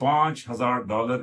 $5,000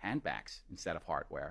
handbags instead of hardware.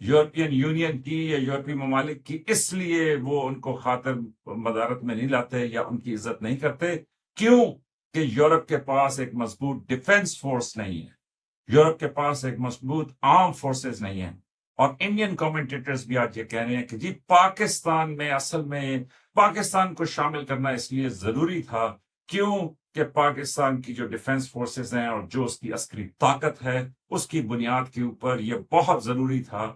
European union کی یا یورپی ممالک کی، اس لیے وہ ان کو خاطر مدارت میں نہیں لاتے یا ان کی عزت نہیں کرتے. کیوں؟ کہ یورپ کے پاس ایک مضبوط ڈیفنس فورس نہیں ہے، یورپ کے پاس ایک مضبوط آرم فورسز نہیں ہیں. اور انڈین کمنٹیٹرز بھی آج یہ کہہ رہے ہیں کہ جی پاکستان میں اصل میں پاکستان کو شامل کرنا اس لیے ضروری تھا. کیوں؟ کہ پاکستان کی جو ڈیفنس فورسز ہیں اور جو اس کی عسکری طاقت ہے، اس کی بنیاد کے اوپر یہ بہت ضروری تھا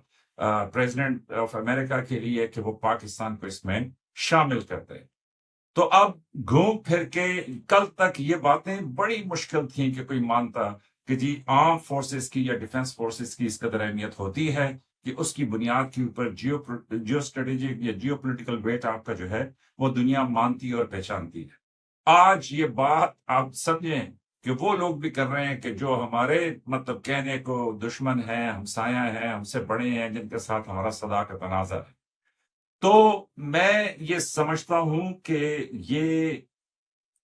پریزیڈنٹ آف امریکہ کے لیے کہ وہ پاکستان کو اس میں شامل کرتے. تو اب گھوم پھر کے کل تک یہ باتیں بڑی مشکل تھیں کہ کوئی مانتا کہ جی آرم فورسز کی یا ڈیفنس فورسز کی اس قدر اہمیت ہوتی ہے کہ اس کی بنیاد کے اوپر جیو اسٹریٹجک یا جیو پولیٹیکل ویٹ آپ کا جو ہے وہ دنیا مانتی اور پہچانتی ہے. آج یہ بات آپ سمجھیں کہ وہ لوگ بھی کر رہے ہیں کہ جو ہمارے مطلب کہنے کو دشمن ہیں، ہمسایہ ہیں، ہم سے بڑے ہیں، جن کے ساتھ ہمارا صداقت تنازع ہے. تو میں یہ سمجھتا ہوں کہ یہ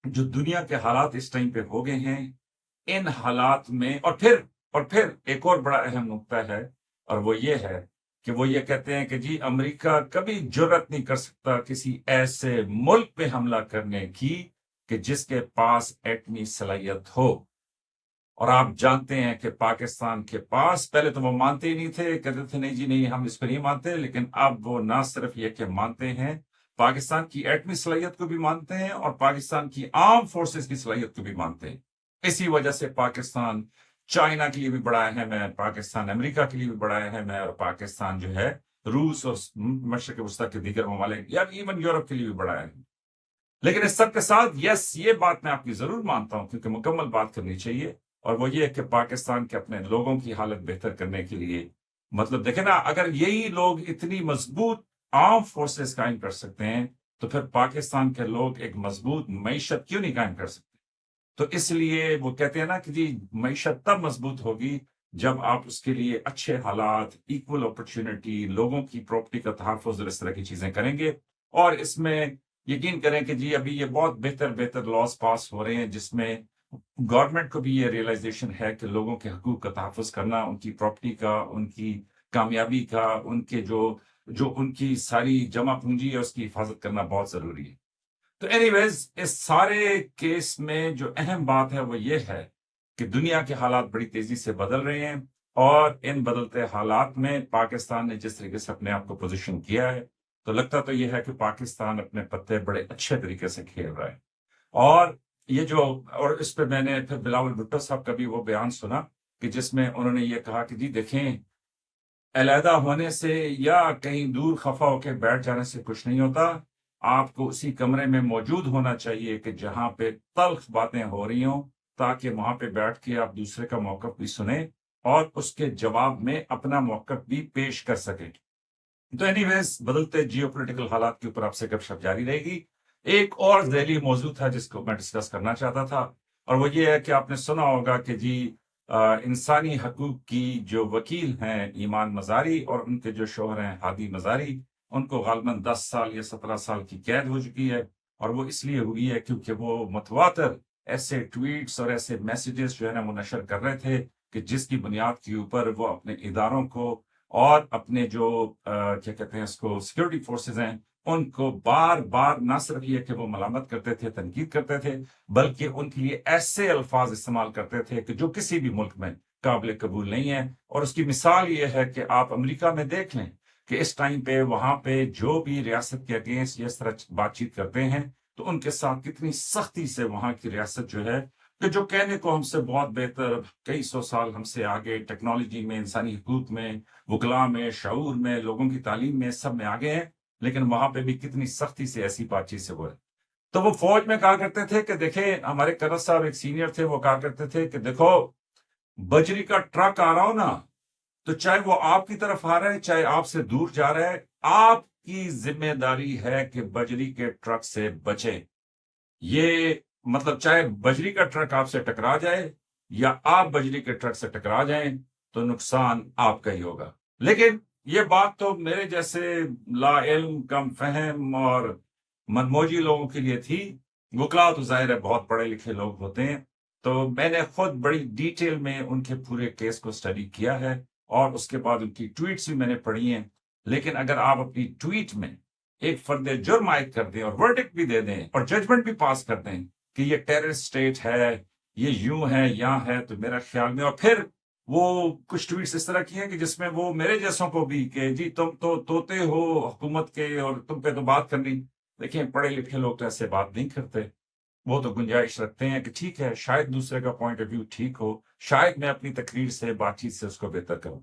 جو دنیا کے حالات اس ٹائم پہ ہو گئے ہیں، ان حالات میں اور پھر ایک اور بڑا اہم نقطہ ہے، اور وہ یہ ہے کہ وہ یہ کہتے ہیں کہ جی امریکہ کبھی جرأت نہیں کر سکتا کسی ایسے ملک پہ حملہ کرنے کی کہ جس کے پاس ایٹمی صلاحیت ہو. اور آپ جانتے ہیں کہ پاکستان کے پاس پہلے تو وہ مانتے ہی نہیں تھے، کہتے تھے نہیں جی نہیں ہم اس پہ نہیں مانتے، لیکن اب وہ نہ صرف یہ کہ مانتے ہیں، پاکستان کی ایٹمی صلاحیت کو بھی مانتے ہیں اور پاکستان کی آرم فورسز کی صلاحیت کو بھی مانتے ہیں. اسی وجہ سے پاکستان چائنا کے لیے بھی بڑا اہم ہے، پاکستان امریکہ کے لیے بھی بڑا اہم ہے، اور پاکستان جو ہے روس اور مشرق وسطیٰ کے دیگر ممالک یا ایون یورپ کے لیے بھی بڑا اہم ہے. لیکن اس سب کے ساتھ یہ بات میں آپ کی ضرور مانتا ہوں کیونکہ مکمل بات کرنی چاہیے، اور وہ یہ کہ پاکستان کے اپنے لوگوں کی حالت بہتر کرنے کے لیے مطلب دیکھیں نا، اگر یہی لوگ اتنی مضبوط آرم فورسز قائم کر سکتے ہیں تو پھر پاکستان کے لوگ ایک مضبوط معیشت کیوں نہیں قائم کر سکتے؟ تو اس لیے وہ کہتے ہیں نا کہ جی معیشت تب مضبوط ہوگی جب آپ اس کے لیے اچھے حالات، ایکول اپرچونٹی، لوگوں کی پراپرٹی کا تحفظ اور اس طرح کی چیزیں کریں گے. اور اس میں یقین کریں کہ جی ابھی یہ بہت بہتر لاز پاس ہو رہے ہیں جس میں گورنمنٹ کو بھی یہ ریئلائزیشن ہے کہ لوگوں کے حقوق کا تحفظ کرنا، ان کی پراپرٹی کا، ان کی کامیابی کا، ان کے جو ان کی ساری جمع پونجی ہے اس کی حفاظت کرنا بہت ضروری ہے. تو اینی ویز اس سارے کیس میں جو اہم بات ہے وہ یہ ہے کہ دنیا کے حالات بڑی تیزی سے بدل رہے ہیں، اور ان بدلتے حالات میں پاکستان نے جس طریقے سے اپنے آپ کو پوزیشن کیا ہے تو لگتا تو یہ ہے کہ پاکستان اپنے پتے بڑے اچھے طریقے سے کھیل رہا ہے. اور اس پہ میں نے پھر بلاول بھٹو صاحب کا بھی وہ بیان سنا کہ جس میں انہوں نے یہ کہا کہ جی دیکھیں علیحدہ ہونے سے یا کہیں دور خفا ہو کے بیٹھ جانے سے کچھ نہیں ہوتا، آپ کو اسی کمرے میں موجود ہونا چاہیے کہ جہاں پہ تلخ باتیں ہو رہی ہوں، تاکہ وہاں پہ بیٹھ کے آپ دوسرے کا موقف بھی سنیں اور اس کے جواب میں اپنا موقف بھی پیش کر سکیں. تو اینی ویز بدلتے جیو پولیٹیکل حالات کے اوپر آپ سے گپ شپ جاری رہے گی. ایک اور ذیلی موضوع تھا جس کو میں ڈسکس کرنا چاہتا تھا، اور وہ یہ ہے کہ آپ نے سنا ہوگا کہ جی انسانی حقوق کی جو وکیل ہیں ایمان مزاری اور ان کے جو شوہر ہیں ہادی مزاری، ان کو غالباً 10 سال یا 17 سال کی قید ہو چکی ہے. اور وہ اس لیے ہوئی ہے کیونکہ وہ متواتر ایسے ٹویٹس اور ایسے میسیجز جو ہے نا وہ نشر کر رہے تھے کہ جس کی بنیاد کے اوپر وہ اپنے اداروں کو اور اپنے جو کیا کہتے ہیں اس کو سیکورٹی فورسز ہیں ان کو بار بار نہ صرف یہ کہ وہ ملامت کرتے تھے، تنقید کرتے تھے، بلکہ ان کے لیے ایسے الفاظ استعمال کرتے تھے کہ جو کسی بھی ملک میں قابل قبول نہیں ہے. اور اس کی مثال یہ ہے کہ آپ امریکہ میں دیکھ لیں کہ اس ٹائم پہ وہاں پہ جو بھی ریاست کے اگینسٹ اس طرح بات چیت کرتے ہیں تو ان کے ساتھ کتنی سختی سے وہاں کی ریاست جو ہے کہ جو کہنے کو ہم سے بہت بہتر، کئی 100 سال ہم سے آگے ٹیکنالوجی میں، انسانی حقوق میں، وکلاء میں، شعور میں، لوگوں کی تعلیم میں، سب میں آگے ہیں، لیکن وہاں پہ بھی کتنی سختی سے ایسی بات چیت سے ہوئے. تو وہ فوج میں کہا کرتے تھے کہ دیکھیں، ہمارے کرنل صاحب ایک سینئر تھے، وہ کہا کرتے تھے کہ دیکھو بجری کا ٹرک آ رہا ہو نا، تو چاہے وہ آپ کی طرف آ رہا ہے چاہے آپ سے دور جا رہا ہے، آپ کی ذمہ داری ہے کہ بجری کے ٹرک سے بچیں. یہ مطلب چاہے بجری کا ٹرک آپ سے ٹکرا جائے یا آپ بجری کے ٹرک سے ٹکرا جائیں تو نقصان آپ کا ہی ہوگا. لیکن یہ بات تو میرے جیسے لا علم، کم فہم اور منموجی لوگوں کے لیے تھی. وکلاء تو ظاہر ہے بہت پڑھے لکھے لوگ ہوتے ہیں، تو میں نے خود بڑی ڈیٹیل میں ان کے پورے کیس کو اسٹڈی کیا ہے اور اس کے بعد ان کی ٹویٹس بھی میں نے پڑھی ہیں، لیکن اگر آپ اپنی ٹویٹ میں ایک فرد جرم عائد کر دیں اور ورڈکٹ بھی دے دیں اور ججمنٹ بھی پاس کر دیں کہ یہ ٹیررسٹ اسٹیٹ ہے، یہ یوں ہے یہاں ہے، تو میرا خیال میں، اور پھر وہ کچھ ٹویٹس اس طرح کی ہیں کہ جس میں وہ میرے جیسوں کو بھی کہ جی تم تو طوطے ہو حکومت کے اور تم پہ تو بات کرنی. دیکھیں پڑھے لکھے لوگ تو ایسے بات نہیں کرتے، وہ تو گنجائش رکھتے ہیں کہ ٹھیک ہے شاید دوسرے کا پوائنٹ آف ویو ٹھیک ہو، شاید میں اپنی تقریر سے بات چیت سے اس کو بہتر کروں.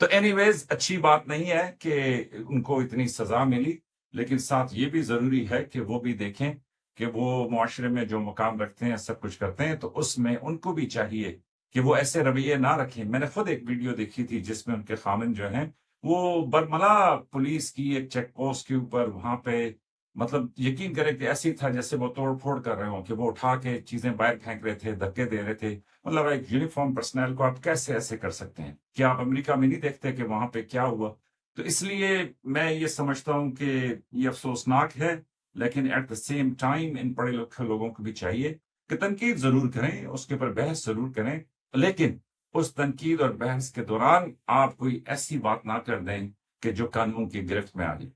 تو اینی ویز اچھی بات نہیں ہے کہ ان کو اتنی سزا ملی، لیکن ساتھ یہ بھی ضروری ہے کہ وہ بھی دیکھیں کہ وہ معاشرے میں جو مقام رکھتے ہیں سب کچھ کرتے ہیں، تو اس میں ان کو بھی چاہیے کہ وہ ایسے رویے نہ رکھیں. میں نے خود ایک ویڈیو دیکھی تھی جس میں ان کے خامن جو ہیں وہ برملا پولیس کی ایک چیک پوسٹ کے اوپر وہاں پہ، مطلب یقین کریں کہ ایسی تھا جیسے وہ توڑ پھوڑ کر رہے ہوں، کہ وہ اٹھا کے چیزیں باہر پھینک رہے تھے، دھکے دے رہے تھے. مطلب ایک یونیفارم پرسنل کو آپ کیسے ایسے کر سکتے ہیں؟ کیا آپ امریکہ میں نہیں دیکھتے کہ وہاں پہ کیا ہوا؟ تو اس لیے میں یہ سمجھتا ہوں کہ یہ افسوسناک ہے، لیکن ایٹ دا سیم ٹائم ان پڑھے لکھے لوگوں کو بھی چاہیے کہ تنقید ضرور کریں، اس کے اوپر بحث ضرور کریں، لیکن اس تنقید اور بحث کے دوران آپ کوئی ایسی بات نہ کر دیں کہ جو قانون کی گرفت میں آ جائے.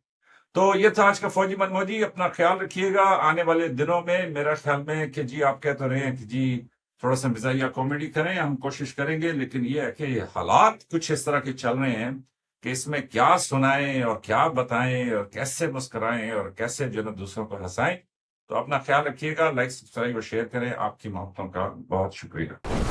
تو یہ تھا آج کا فوجی من موجی. اپنا خیال رکھیے گا. آنے والے دنوں میں میرا خیال میں کہ جی آپ کہہ تو رہے ہیں کہ جی تھوڑا سا مزاحیہ کامیڈی کریں، ہم کوشش کریں گے، لیکن یہ ہے کہ حالات کچھ اس طرح کے چل رہے ہیں کہ اس میں کیا سنائیں اور کیا بتائیں اور کیسے مسکرائیں اور کیسے جو ہے دوسروں کو ہنسائیں. تو اپنا خیال رکھیے گا، لائک سبسکرائب اور شیئر کریں. آپ کی محبتوں کا بہت شکریہ.